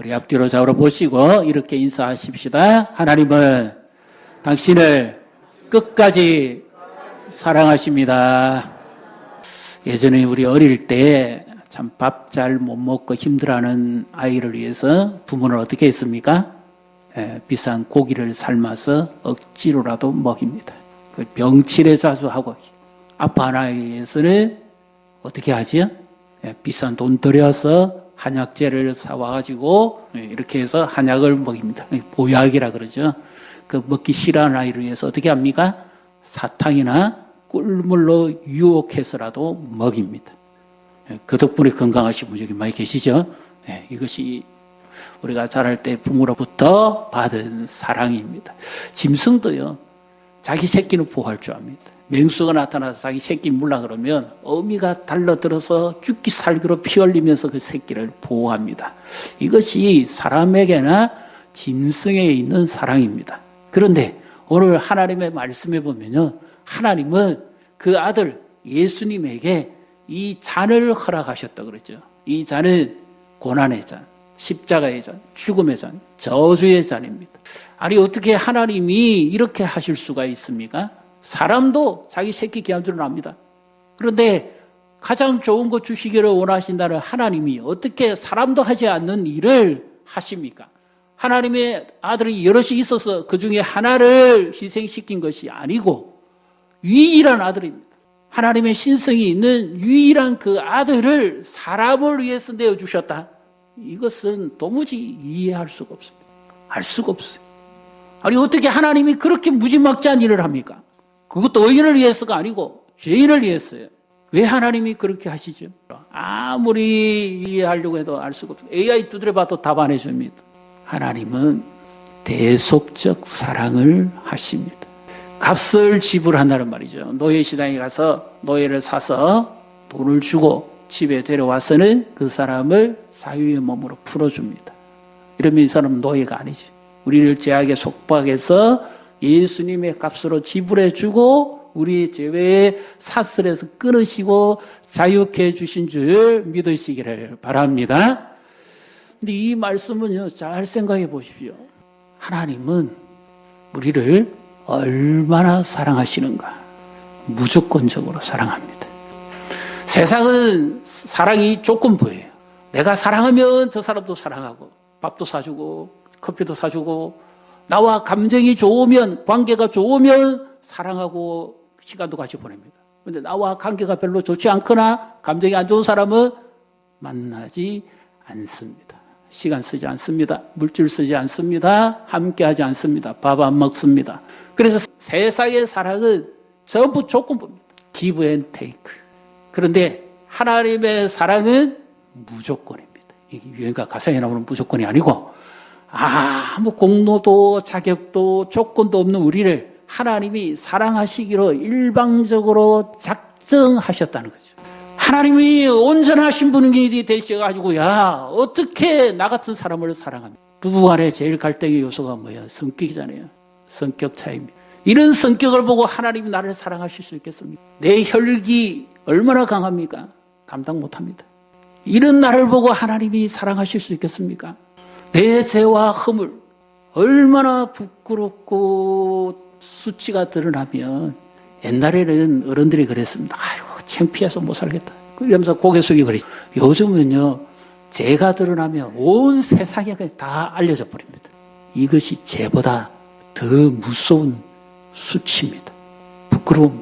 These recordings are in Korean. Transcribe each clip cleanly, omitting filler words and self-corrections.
우리 앞뒤로 좌우로 보시고 이렇게 인사하십시다. 하나님은 당신을 끝까지 사랑하십니다. 예전에 우리 어릴 때 참 밥 잘 못 먹고 힘들어하는 아이를 위해서 부모는 어떻게 했습니까? 비싼 고기를 삶아서 억지로라도 먹입니다. 그 병치레 자주 하고 아파하는 아이에서는 어떻게 하지요? 비싼 돈 들여서 한약재를 사와가지고 이렇게 해서 한약을 먹입니다. 보약이라 그러죠. 그 먹기 싫어하는 아이를 위해서 어떻게 합니까? 사탕이나 꿀물로 유혹해서라도 먹입니다. 그 덕분에 건강하신 분이 여기 많이 계시죠? 이것이 우리가 자랄 때 부모로부터 받은 사랑입니다. 짐승도요, 자기 새끼는 보호할 줄 압니다. 맹수가 나타나서 자기 새끼 물라 그러면 어미가 달려들어서 죽기 살기로 피 흘리면서 그 새끼를 보호합니다. 이것이 사람에게나 짐승에 있는 사랑입니다. 그런데 오늘 하나님의 말씀에 보면요, 하나님은 그 아들 예수님에게 이 잔을 허락하셨다 그러죠. 이 잔은 고난의 잔, 십자가의 잔, 죽음의 잔, 저주의 잔입니다. 아니 어떻게 하나님이 이렇게 하실 수가 있습니까? 사람도 자기 새끼 귀한 줄은 압니다. 그런데 가장 좋은 거 주시기를 원하신다는 하나님이 어떻게 사람도 하지 않는 일을 하십니까? 하나님의 아들이 여럿이 있어서 그 중에 하나를 희생시킨 것이 아니고 유일한 아들입니다. 하나님의 신성이 있는 유일한 그 아들을 사람을 위해서 내어주셨다. 이것은 도무지 이해할 수가 없습니다. 알 수가 없어요. 아니 어떻게 하나님이 그렇게 무지막지한 일을 합니까? 그것도 의인을 위해서가 아니고 죄인을 위해서요. 왜 하나님이 그렇게 하시죠? 아무리 이해하려고 해도 알 수가 없어요. AI 두드려봐도 답 안 해줍니다. 하나님은 대속적 사랑을 하십니다. 값을 지불한다는 말이죠. 노예시장에 가서 노예를 사서 돈을 주고 집에 데려와서는 그 사람을 자유의 몸으로 풀어줍니다. 이러면 이 사람은 노예가 아니지. 우리를 죄악의 속박에서 예수님의 값으로 지불해주고 우리 죄의 사슬에서 끊으시고 자유케 해주신 줄 믿으시기를 바랍니다. 근데 이 말씀은요, 잘 생각해 보십시오. 하나님은 우리를 얼마나 사랑하시는가? 무조건적으로 사랑합니다. 세상은 사랑이 조건부예요. 내가 사랑하면 저 사람도 사랑하고 밥도 사주고 커피도 사주고 나와 감정이 좋으면 관계가 좋으면 사랑하고 시간도 같이 보냅니다. 그런데 나와 관계가 별로 좋지 않거나 감정이 안 좋은 사람은 만나지 않습니다. 시간 쓰지 않습니다. 물질 쓰지 않습니다. 함께하지 않습니다. 밥 안 먹습니다. 그래서 세상의 사랑은 전부 조건부입니다. give and take. 그런데 하나님의 사랑은 무조건입니다. 이게 유행가 가사에 나오는 무조건이 아니고 아무 공로도 자격도 조건도 없는 우리를 하나님이 사랑하시기로 일방적으로 작정하셨다는 거죠. 하나님이 온전하신 분이 되셔가지고 야 어떻게 나 같은 사람을 사랑합니까? 부부간에 제일 갈등의 요소가 뭐예요? 성격이잖아요. 성격 차이입니다. 이런 성격을 보고 하나님이 나를 사랑하실 수 있겠습니까? 내 혈기 얼마나 강합니까? 감당 못합니다. 이런 나를 보고 하나님이 사랑하실 수 있겠습니까? 내 죄와 허물 얼마나 부끄럽고 수치가 드러나면 옛날에는 어른들이 그랬습니다. 아이고 창피해서 못 살겠다. 그러면서 고개 숙이고 그러죠. 요즘은요 죄가 드러나면 온 세상에 다 알려져 버립니다. 이것이 죄보다 더 무서운 수치입니다. 부끄러움이.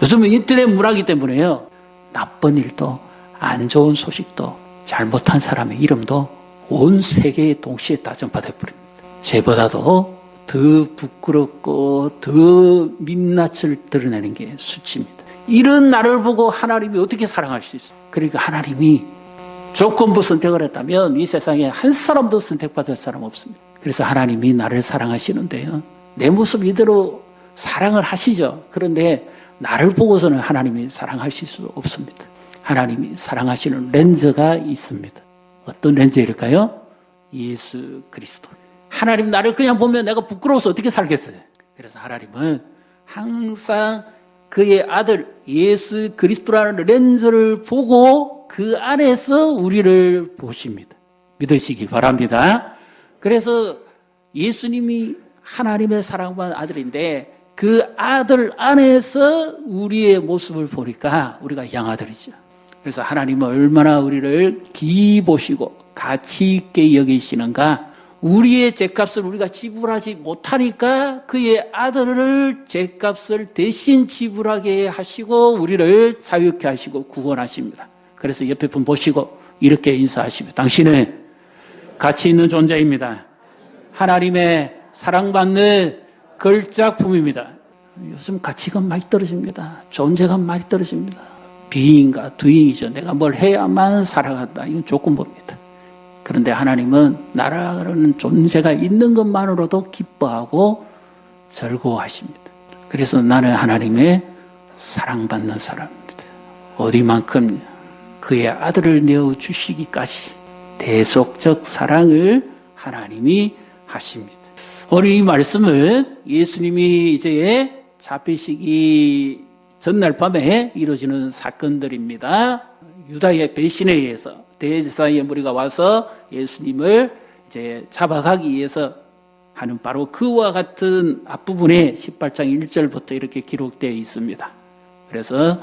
요즘은 인터넷 문화이기 때문에요. 나쁜 일도 안 좋은 소식도 잘못한 사람의 이름도 온 세계에 동시에 다 전파돼버립니다. 죄보다도 더 부끄럽고 더 민낯을 드러내는 게 수치입니다. 이런 나를 보고 하나님이 어떻게 사랑할 수 있어요? 그러니까 하나님이 조건부 선택을 했다면 이 세상에 한 사람도 선택받을 사람 없습니다. 그래서 하나님이 나를 사랑하시는데요. 내 모습 이대로 사랑을 하시죠. 그런데 나를 보고서는 하나님이 사랑하실 수 없습니다. 하나님이 사랑하시는 렌즈가 있습니다. 어떤 렌즈일까요? 예수 그리스도. 하나님 나를 그냥 보면 내가 부끄러워서 어떻게 살겠어요? 그래서 하나님은 항상 그의 아들 예수 그리스도라는 렌즈를 보고 그 안에서 우리를 보십니다. 믿으시기 바랍니다. 그래서 예수님이 하나님의 사랑받은 아들인데 그 아들 안에서 우리의 모습을 보니까 우리가 양아들이죠. 그래서 하나님은 얼마나 우리를 기이 보시고 가치 있게 여기시는가. 우리의 죗값을 우리가 지불하지 못하니까 그의 아들을 죗값을 대신 지불하게 하시고 우리를 자유케 하시고 구원하십니다. 그래서 옆에 분 보시고 이렇게 인사하십니다. 당신은 가치 있는 존재입니다. 하나님의 사랑받는 걸작품입니다. 요즘 가치가 많이 떨어집니다. 존재가 많이 떨어집니다. 비인가 두인이죠. 내가 뭘 해야만 살아간다. 이건 조건부입니다. 그런데 하나님은 나라는 존재가 있는 것만으로도 기뻐하고 즐거워하십니다. 그래서 나는 하나님의 사랑받는 사람입니다. 어디만큼 그의 아들을 내어주시기까지 대속적 사랑을 하나님이 하십니다. 오늘 이 말씀은 예수님이 이제 잡히시기 전날 밤에 이루어지는 사건들입니다. 유다의 배신에 의해서 대제사장의 무리가 와서 예수님을 이제 잡아가기 위해서 하는 바로 그와 같은 앞부분에 18장 1절부터 이렇게 기록되어 있습니다. 그래서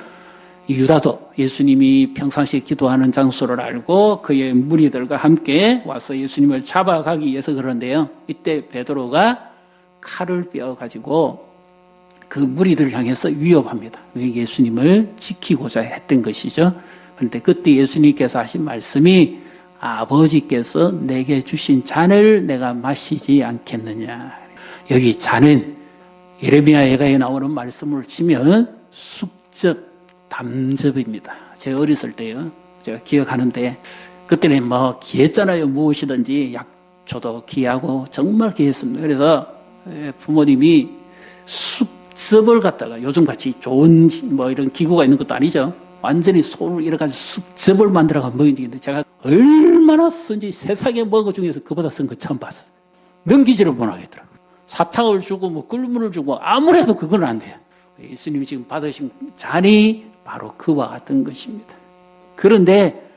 유다도 예수님이 평상시에 기도하는 장소를 알고 그의 무리들과 함께 와서 예수님을 잡아가기 위해서 그러는데요. 이때 베드로가 칼을 빼어가지고 그 무리들을 향해서 위협합니다. 왜 예수님을 지키고자 했던 것이죠. 그런데 그때 예수님께서 하신 말씀이 아버지께서 내게 주신 잔을 내가 마시지 않겠느냐. 여기 잔은 예레미야 예가에 나오는 말씀을 치면 숙적 담즙입니다. 제가 어렸을 때요. 제가 기억하는데 그때는 뭐 귀했잖아요. 무엇이든지 약초도 귀하고 정말 귀했습니다. 그래서 부모님이 숙즙을 갖다가 요즘같이 좋은 뭐 이런 기구가 있는 것도 아니죠. 완전히 손을 이렇게 숙즙을 만들어가 먹이는데 제가 얼마나 쓴지 세상에 먹은 것 중에서 그보다 쓴 거 처음 봤어요. 넘기지를 못하겠더라고요. 사탕을 주고 뭐 꿀물을 주고 아무래도 그건 안 돼요. 예수님이 지금 받으신 잔이 바로 그와 같은 것입니다. 그런데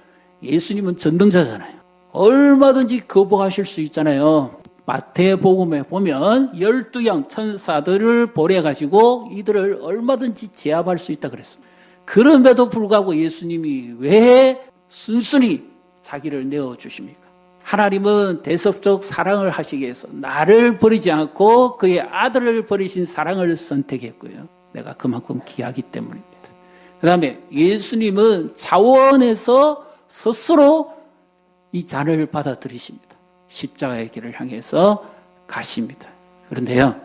예수님은 전능자잖아요. 얼마든지 거부하실 수 있잖아요. 마태복음에 보면 12양 천사들을 보내가지고 이들을 얼마든지 제압할 수 있다 그랬습니다. 그럼에도 불구하고 예수님이 왜 순순히 자기를 내어주십니까? 하나님은 대속적 사랑을 하시기 위해서 나를 버리지 않고 그의 아들을 버리신 사랑을 선택했고요. 내가 그만큼 귀하기 때문입니다. 그 다음에 예수님은 자원에서 스스로 이 잔을 받아들이십니다. 십자가의 길을 향해서 가십니다. 그런데요,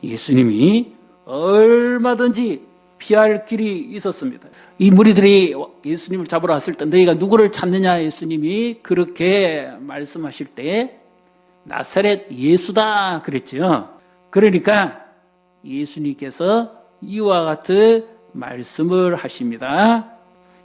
예수님이 얼마든지 피할 길이 있었습니다. 이 무리들이 예수님을 잡으러 왔을 때 너희가 누구를 찾느냐 예수님이 그렇게 말씀하실 때 나사렛 예수다 그랬죠. 그러니까 예수님께서 이와 같은 말씀을 하십니다.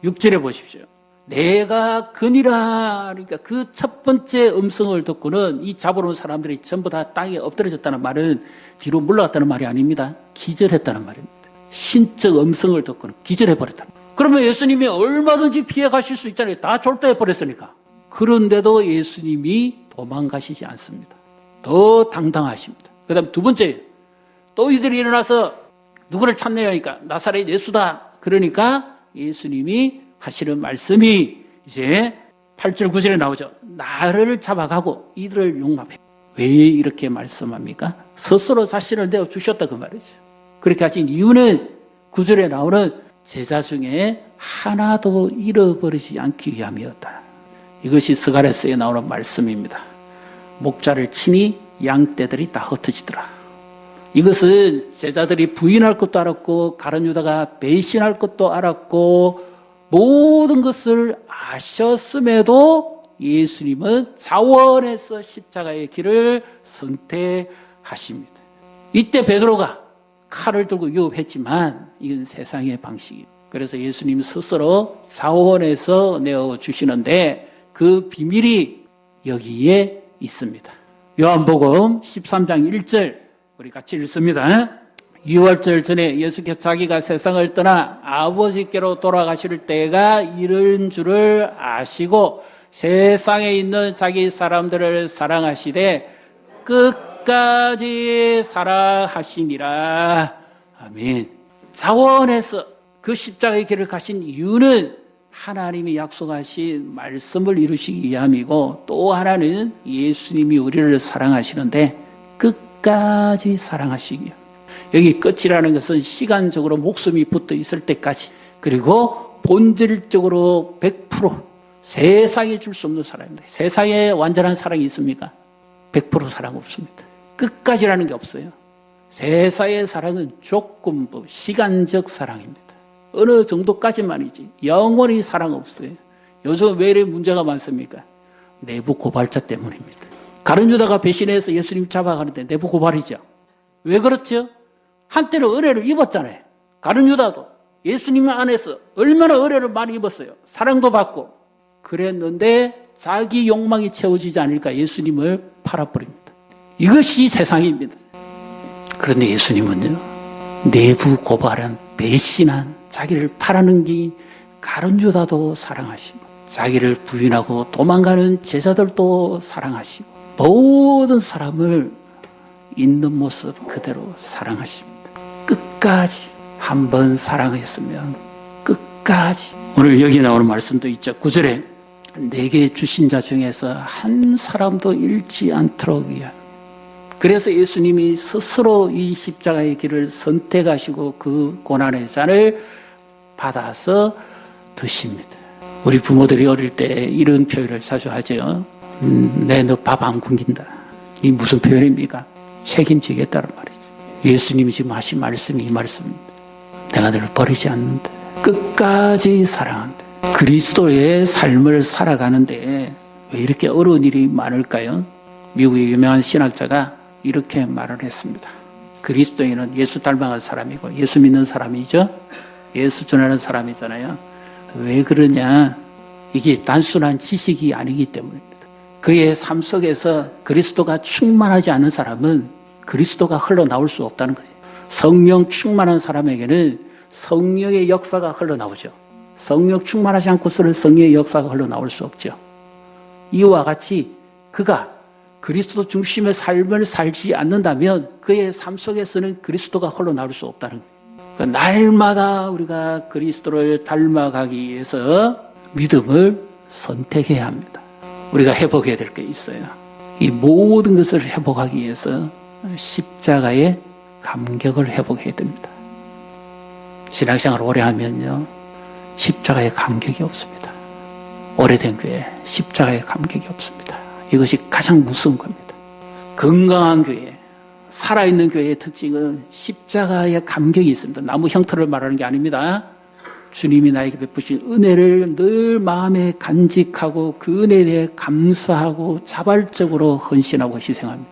6절에 보십시오. 내가 그니라. 그러니까 그 첫 번째 음성을 듣고는 이 잡으러 온 사람들이 전부 다 땅에 엎드려졌다는 말은 뒤로 물러갔다는 말이 아닙니다. 기절했다는 말입니다. 신적 음성을 듣고는 기절해버렸다. 그러면 예수님이 얼마든지 피해 가실 수 있잖아요. 다 졸도해버렸으니까. 그런데도 예수님이 도망가시지 않습니다. 더 당당하십니다. 그 다음 두 번째, 또 이들이 일어나서 누구를 찾느냐 하니까 나사렛 예수다. 그러니까 예수님이 하시는 말씀이 이제 8절 9절에 나오죠. 나를 잡아가고 이들을 용납해. 왜 이렇게 말씀합니까? 스스로 자신을 내어주셨다 그 말이죠. 그렇게 하신 이유는 9절에 나오는 제자 중에 하나도 잃어버리지 않기 위함이었다. 이것이 스가랴서에 나오는 말씀입니다. 목자를 치니 양떼들이 다 흩어지더라. 이것은 제자들이 부인할 것도 알았고 가룟 유다가 배신할 것도 알았고 모든 것을 아셨음에도 예수님은 자원해서 십자가의 길을 선택하십니다. 이때 베드로가 칼을 들고 위협했지만 이건 세상의 방식이에요. 그래서 예수님 스스로 자원해서 내어주시는데 그 비밀이 여기에 있습니다. 요한복음 13장 1절 우리 같이 읽습니다. 6월절 전에 예수께서 자기가 세상을 떠나 아버지께로 돌아가실 때가 이른 줄을 아시고 세상에 있는 자기 사람들을 사랑하시되 끝까지 사랑하시니라. 아멘. 자원해서 그 십자가의 길을 가신 이유는 하나님이 약속하신 말씀을 이루시기 위함이고, 또 하나는 예수님이 우리를 사랑하시는데 끝까지 사랑하시기 위함. 여기 끝이라는 것은 시간적으로 목숨이 붙어 있을 때까지, 그리고 본질적으로 100% 세상에 줄 수 없는 사랑입니다. 세상에 완전한 사랑이 있습니까? 100% 사랑 없습니다. 끝까지라는 게 없어요. 세상의 사랑은 조건부, 시간적 사랑입니다. 어느 정도까지만이지 영원히 사랑 없어요. 요즘 왜 이렇게 문제가 많습니까? 내부 고발자 때문입니다. 가룟 유다가 배신해서 예수님 잡아가는데 내부 고발이죠. 왜 그렇죠? 한때는 은혜를 입었잖아요. 가룟 유다도 예수님 안에서 얼마나 은혜를 많이 입었어요. 사랑도 받고 그랬는데 자기 욕망이 채워지지 않을까 예수님을 팔아버립니다. 이것이 세상입니다. 그런데 예수님은요, 내부 고발한, 배신한, 자기를 팔아넘긴 가룟 유다도 사랑하시고, 자기를 부인하고 도망가는 제자들도 사랑하시고, 모든 사람을 있는 모습 그대로 사랑하십니다. 끝까지. 한 번 사랑했으면 끝까지. 오늘 여기 나오는 말씀도 있죠. 9절에 내게 주신 자 중에서 한 사람도 잃지 않도록 위한. 그래서 예수님이 스스로 이 십자가의 길을 선택하시고 그 고난의 잔을 받아서 드십니다. 우리 부모들이 어릴 때 이런 표현을 자주 하죠. 내 너 밥 안 굶긴다. 이 무슨 표현입니까? 책임지겠다는 말이죠. 예수님이 지금 하신 말씀이 이 말씀입니다. 내가 너를 버리지 않는다. 끝까지 사랑한다. 그리스도의 삶을 살아가는데 왜 이렇게 어려운 일이 많을까요? 미국의 유명한 신학자가 이렇게 말을 했습니다. 그리스도인은 예수 닮아간 사람이고 예수 믿는 사람이죠. 예수 전하는 사람이잖아요. 왜 그러냐? 이게 단순한 지식이 아니기 때문입니다. 그의 삶 속에서 그리스도가 충만하지 않은 사람은 그리스도가 흘러나올 수 없다는 거예요. 성령 충만한 사람에게는 성령의 역사가 흘러나오죠. 성령 충만하지 않고서는 성령의 역사가 흘러나올 수 없죠. 이와 같이 그가 그리스도 중심의 삶을 살지 않는다면 그의 삶 속에서는 그리스도가 흘러나올 수 없다는 거예요. 그러니까 날마다 우리가 그리스도를 닮아가기 위해서 믿음을 선택해야 합니다. 우리가 회복해야 될 게 있어요. 이 모든 것을 회복하기 위해서 십자가의 감격을 회복해야 됩니다. 신앙생활 오래 하면요, 십자가의 감격이 없습니다. 오래된 교회 십자가의 감격이 없습니다. 이것이 가장 무서운 겁니다. 건강한 교회, 살아있는 교회의 특징은 십자가의 감격이 있습니다. 나무 형태를 말하는 게 아닙니다. 주님이 나에게 베푸신 은혜를 늘 마음에 간직하고 그 은혜에 대해 감사하고 자발적으로 헌신하고 희생합니다.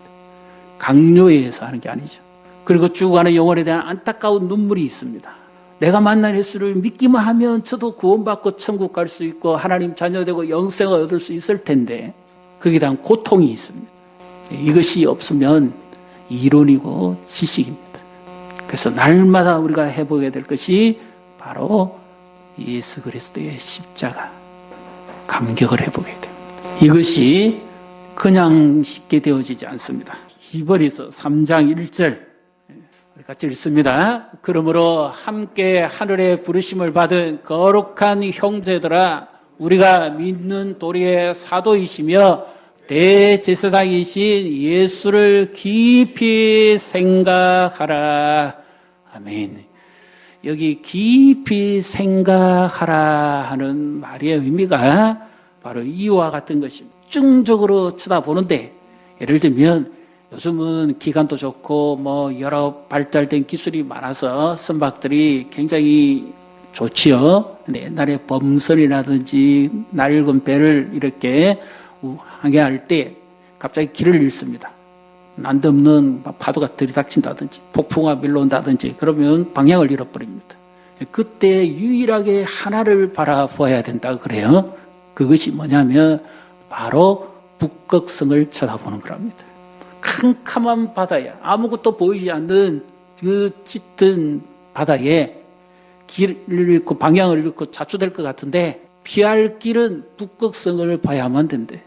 강요에 의해서 하는 게 아니죠. 그리고 죽어가는 영혼에 대한 안타까운 눈물이 있습니다. 내가 만난 예수를 믿기만 하면 저도 구원받고 천국 갈 수 있고 하나님 자녀되고 영생을 얻을 수 있을 텐데 거기에 대한 고통이 있습니다. 이것이 없으면 이론이고 지식입니다. 그래서 날마다 우리가 해보게 될 것이 바로 예수 그리스도의 십자가 감격을 해보게 됩니다. 이것이 그냥 쉽게 되어지지 않습니다. 히브리서 3장 1절 같이 읽습니다. 그러므로 함께 하늘의 부르심을 받은 거룩한 형제들아, 우리가 믿는 도리의 사도이시며 대제사장이신 예수를 깊이 생각하라. 아멘. 여기 깊이 생각하라 하는 말의 의미가 바로 이와 같은 것입니다. 집중적으로 쳐다보는데, 예를 들면 요즘은 기관도 좋고 여러 발달된 기술이 많아서 선박들이 굉장히 좋지요. 근데 옛날에 범선이라든지 낡은 배를 이렇게 항해할 때 갑자기 길을 잃습니다. 난데없는 파도가 들이닥친다든지 폭풍우가 밀려온다든지 그러면 방향을 잃어버립니다. 그때 유일하게 하나를 바라보아야 된다고 그래요. 그것이 뭐냐면 바로 북극성을 쳐다보는 거랍니다. 캄캄한 바다에 아무것도 보이지 않는 그 짙은 바다에 길을 잃고 방향을 잃고 자초될 것 같은데 피할 길은 북극성을 봐야만 된대.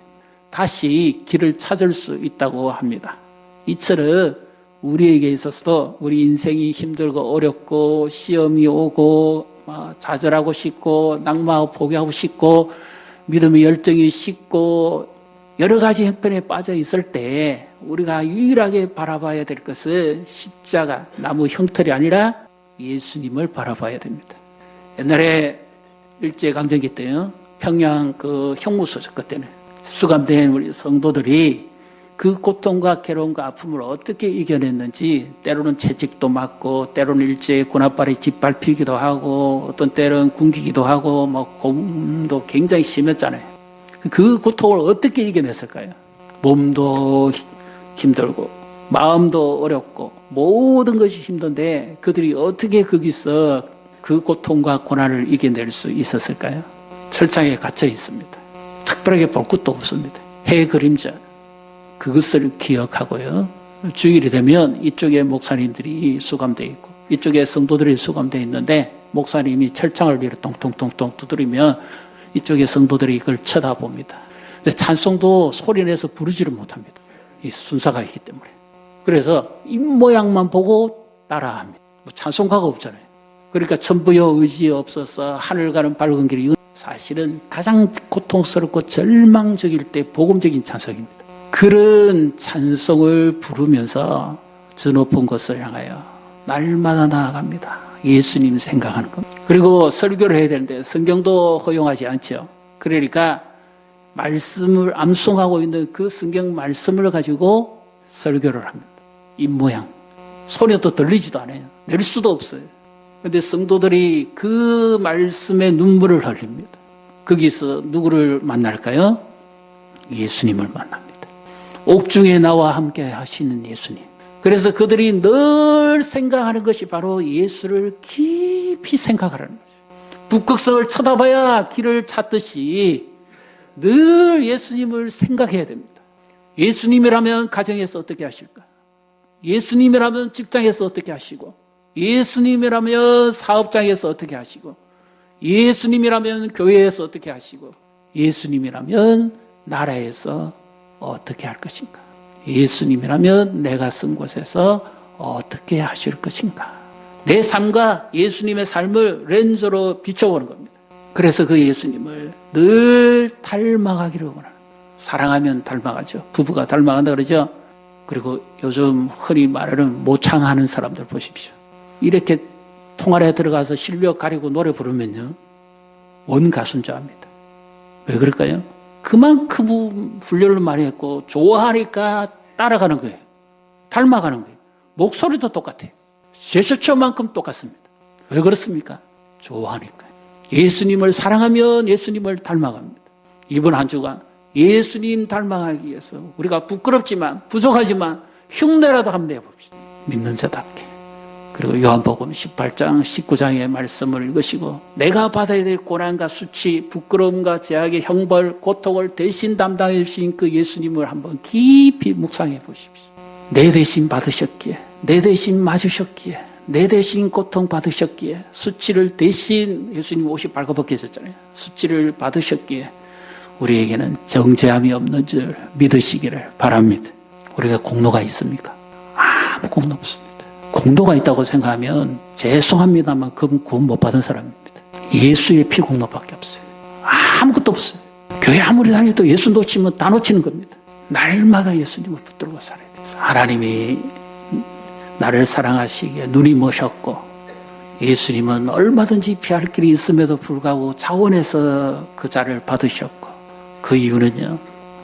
다시 길을 찾을 수 있다고 합니다. 이처럼 우리에게 있어서도 우리 인생이 힘들고 어렵고 시험이 오고 좌절하고 싶고 낙마하고 포기하고 싶고 믿음의 열정이 식고 여러 가지 형편에 빠져 있을 때 우리가 유일하게 바라봐야 될 것은 십자가, 나무 형틀이 아니라 예수님을 바라봐야 됩니다. 옛날에 일제강점기 때요, 평양 그 형무소적 그때는 수감된 우리 성도들이 그 고통과 괴로움과 아픔을 어떻게 이겨냈는지 때로는 채찍도 맞고 때로는 일제 군합발에 짓밟히기도 하고 어떤 때로는 굶기기도 하고 고문도 굉장히 심했잖아요. 그 고통을 어떻게 이겨냈을까요? 몸도 힘들고 마음도 어렵고 모든 것이 힘든데 그들이 어떻게 거기서 그 고통과 고난을 이겨낼 수 있었을까요? 철장에 갇혀 있습니다. 특별하게 볼 것도 없습니다. 해 그림자 그것을 기억하고요. 주일이 되면 이쪽에 목사님들이 수감되어 있고 이쪽에 성도들이 수감되어 있는데 목사님이 철창을 위로 통통통통 두드리면 이쪽에 성도들이 이걸 쳐다봅니다. 근데 찬송도 소리내서 부르지를 못합니다. 이 순서가 있기 때문에. 그래서 입모양만 보고 따라합니다. 찬송가가 없잖아요. 그러니까 천부여 의지 없어서 하늘 가는 밝은 길이 사실은 가장 고통스럽고 절망적일 때 복음적인 찬송입니다. 그런 찬송을 부르면서 저 높은 곳을 향하여 날마다 나아갑니다. 예수님 생각하는 겁니다. 그리고 설교를 해야 되는데 성경도 허용하지 않죠. 그러니까 말씀을 암송하고 있는 그 성경 말씀을 가지고 설교를 합니다. 입모양. 소리도 들리지도 않아요. 낼 수도 없어요. 그런데 성도들이 그 말씀에 눈물을 흘립니다. 거기서 누구를 만날까요? 예수님을 만납니다. 옥중에 나와 함께 하시는 예수님. 그래서 그들이 늘 생각하는 것이 바로 예수를 깊이 생각하라는 거죠. 북극성을 쳐다봐야 길을 찾듯이 늘 예수님을 생각해야 됩니다. 예수님이라면 가정에서 어떻게 하실까? 예수님이라면 직장에서 어떻게 하시고, 예수님이라면 사업장에서 어떻게 하시고, 예수님이라면 교회에서 어떻게 하시고, 예수님이라면 나라에서 어떻게 할 것인가? 예수님이라면 내가 쓴 곳에서 어떻게 하실 것인가? 내 삶과 예수님의 삶을 렌즈로 비춰보는 겁니다. 그래서 그 예수님을 늘 닮아가기를 원하는 거예요. 사랑하면 닮아가죠. 부부가 닮아간다 그러죠. 그리고 요즘 흔히 말하는 모창하는 사람들 보십시오. 이렇게 통화에 들어가서 실력 가리고 노래 부르면요, 원 가수인 줄 압니다. 왜 그럴까요? 그만큼 훈련을 많이 했고 좋아하니까 따라가는 거예요. 닮아가는 거예요. 목소리도 똑같아요. 제스처만큼 똑같습니다. 왜 그렇습니까? 좋아하니까요. 예수님을 사랑하면 예수님을 닮아갑니다. 이번 한 주간 예수님 닮아가기 위해서 우리가 부끄럽지만 부족하지만 흉내라도 한번 내봅시다. 믿는 자답게. 그리고 요한복음 18장 19장의 말씀을 읽으시고 내가 받아야 될 고난과 수치, 부끄러움과 제약의 형벌, 고통을 대신 담당해 주신 그 예수님을 한번 깊이 묵상해 보십시오. 내 대신 받으셨기에, 내 대신 맞으셨기에, 내 대신 고통 받으셨기에, 수치를 대신 예수님 옷이 발가벗겨졌잖아요. 수치를 받으셨기에 우리에게는 정죄함이 없는 줄 믿으시기를 바랍니다. 우리가 공로가 있습니까? 아무 공로 없습니다. 공로가 있다고 생각하면 죄송합니다만 그분 구원 못 받은 사람입니다. 예수의 피 공로밖에 없어요. 아무것도 없어요. 교회 아무리 다녀도 예수 놓치면 다 놓치는 겁니다. 날마다 예수님을 붙들고 살아야 돼요. 하나님이 나를 사랑하시기에 눈이 머셨고 예수님은 얼마든지 피할 길이 있음에도 불구하고 자원해서 그 자를 받으셨고 그 이유는요,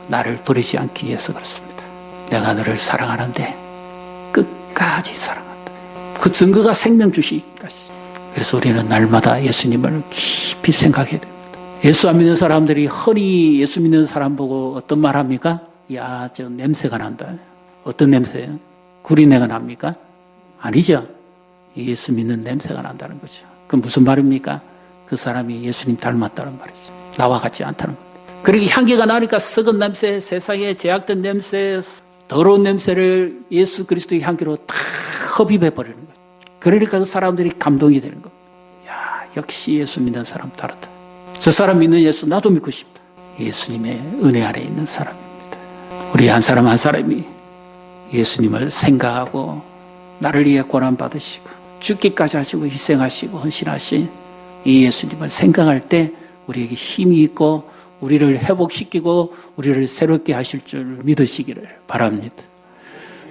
나를 버리지 않기 위해서 그렇습니다. 내가 너를 사랑하는데 끝까지 사랑한다. 그 증거가 생명 주시기까지. 그래서 우리는 날마다 예수님을 깊이 생각해야 됩니다. 예수 안 믿는 사람들이 흔히 예수 믿는 사람 보고 어떤 말 합니까? 야, 저 냄새가 난다. 어떤 냄새예요? 구린내가 납니까? 아니죠. 예수 믿는 냄새가 난다는 거죠. 그건 무슨 말입니까? 그 사람이 예수님 닮았다는 말이죠. 나와 같지 않다는 겁니다. 그리고 향기가 나니까 썩은 냄새, 세상에 제약된 냄새, 더러운 냄새를 예수 그리스도의 향기로 다 흡입해 버리는 거예요. 그러니까 그 사람들이 감동이 되는 겁니다. 야, 역시 예수 믿는 사람 다르다. 저 사람 믿는 예수 나도 믿고 싶다. 예수님의 은혜 아래 있는 사람입니다. 우리 한 사람 한 사람이 예수님을 생각하고 나를 위해 고난받으시고 죽기까지 하시고 희생하시고 헌신하신 이 예수님을 생각할 때 우리에게 힘이 있고 우리를 회복시키고 우리를 새롭게 하실 줄 믿으시기를 바랍니다.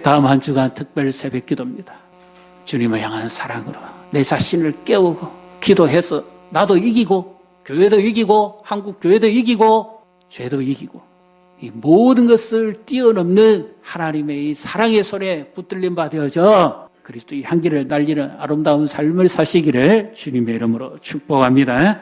다음 한 주간 특별 새벽 기도입니다. 주님을 향한 사랑으로 내 자신을 깨우고 기도해서 나도 이기고 교회도 이기고 한국 교회도 이기고 죄도 이기고 이 모든 것을 뛰어넘는 하나님의 이 사랑의 손에 붙들림 바 되어져 그리스도의 향기를 날리는 아름다운 삶을 사시기를 주님의 이름으로 축복합니다.